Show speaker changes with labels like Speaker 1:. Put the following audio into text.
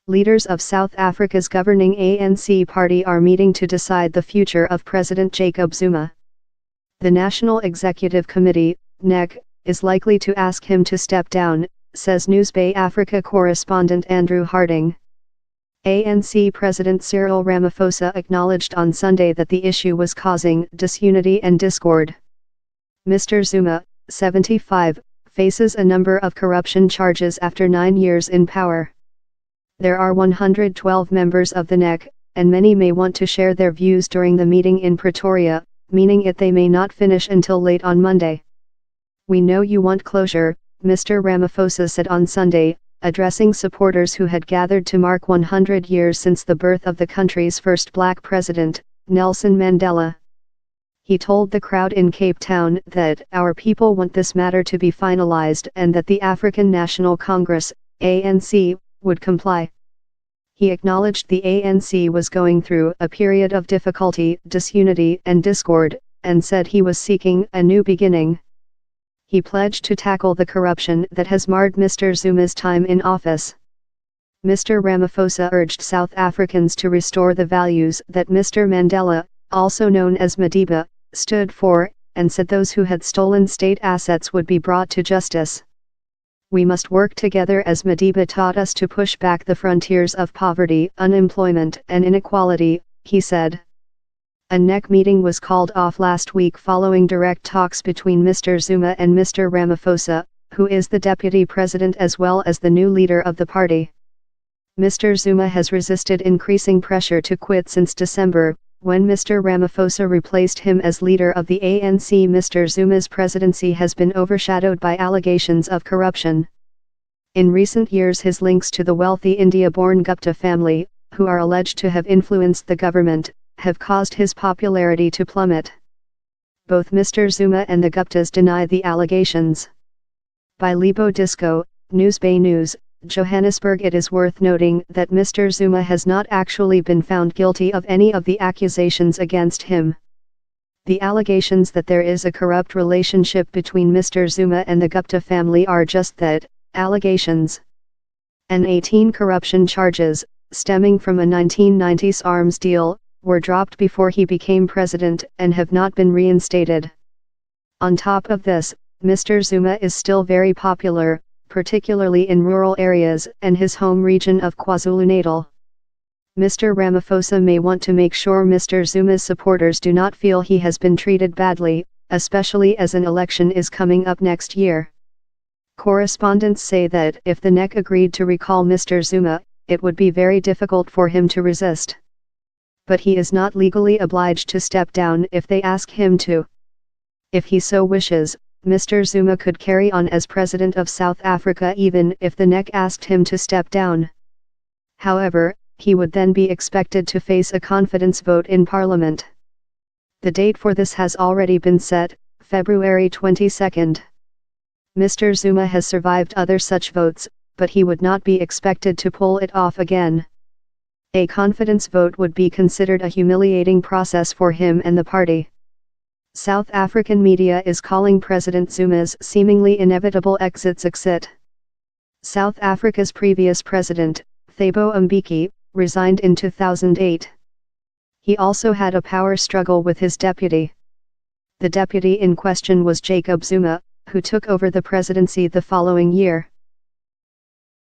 Speaker 1: Leaders of South Africa's governing ANC party are meeting to decide the future of President Jacob Zuma. The National Executive Committee, NEC, is likely to ask him to step down, says Newsbay Africa correspondent Andrew Harding. ANC President Cyril Ramaphosa acknowledged on Sunday that the issue was causing disunity and discord. Mr. Zuma, 75, faces a number of corruption charges after 9 years in power. There are 112 members of the NEC, and many may want to share their views during the meeting in Pretoria, meaning they may not finish until late on Monday. "We know you want closure," Mr. Ramaphosa said on Sunday, addressing supporters who had gathered to mark 100 years since the birth of the country's first black president, Nelson Mandela. He told the crowd in Cape Town that "our people want this matter to be finalized and that the African National Congress, ANC, would comply." He acknowledged the ANC was going through a period of difficulty, disunity and discord, and said he was seeking a new beginning. He pledged to tackle the corruption that has marred Mr. Zuma's time in office. Mr. Ramaphosa urged South Africans to restore the values that Mr. Mandela, also known as Madiba, stood for, and said those who had stolen state assets would be brought to justice. "We must work together as Madiba taught us to push back the frontiers of poverty, unemployment and inequality," he said. A NEC meeting was called off last week following direct talks between Mr. Zuma and Mr. Ramaphosa, who is the deputy president as well as the new leader of the party. Mr. Zuma has resisted increasing pressure to quit since December, when Mr. Ramaphosa replaced him as leader of the ANC. Mr. Zuma's presidency has been overshadowed by allegations of corruption. In recent years, his links to the wealthy India-born Gupta family, who are alleged to have influenced the government, have caused his popularity to plummet. Both Mr. Zuma and the Guptas deny the allegations. By Lebo Disco, Newsbay News, Johannesburg. It is worth noting that Mr. Zuma has not actually been found guilty of any of the accusations against him. The allegations that there is a corrupt relationship between Mr. Zuma and the Gupta family are just that, allegations. And 18 corruption charges, stemming from a 1990s arms deal, were dropped before he became president and have not been reinstated. On top of this, Mr. Zuma is still very popular, particularly in rural areas and his home region of KwaZulu-Natal. Mr. Ramaphosa may want to make sure Mr. Zuma's supporters do not feel he has been treated badly, especially as an election is coming up next year. Correspondents say that if the NEC agreed to recall Mr. Zuma, it would be very difficult for him to resist. But he is not legally obliged to step down if they ask him to. If he so wishes, Mr. Zuma could carry on as president of South Africa even if the NEC asked him to step down. However, he would then be expected to face a confidence vote in Parliament. The date for this has already been set, February 22. Mr. Zuma has survived other such votes, but he would not be expected to pull it off again. A confidence vote would be considered a humiliating process for him and the party. South African media is calling President Zuma's seemingly inevitable exit. South Africa's previous president, Thabo Mbeki, resigned in 2008. He also had a power struggle with his deputy. The deputy in question was Jacob Zuma, who took over the presidency the following year.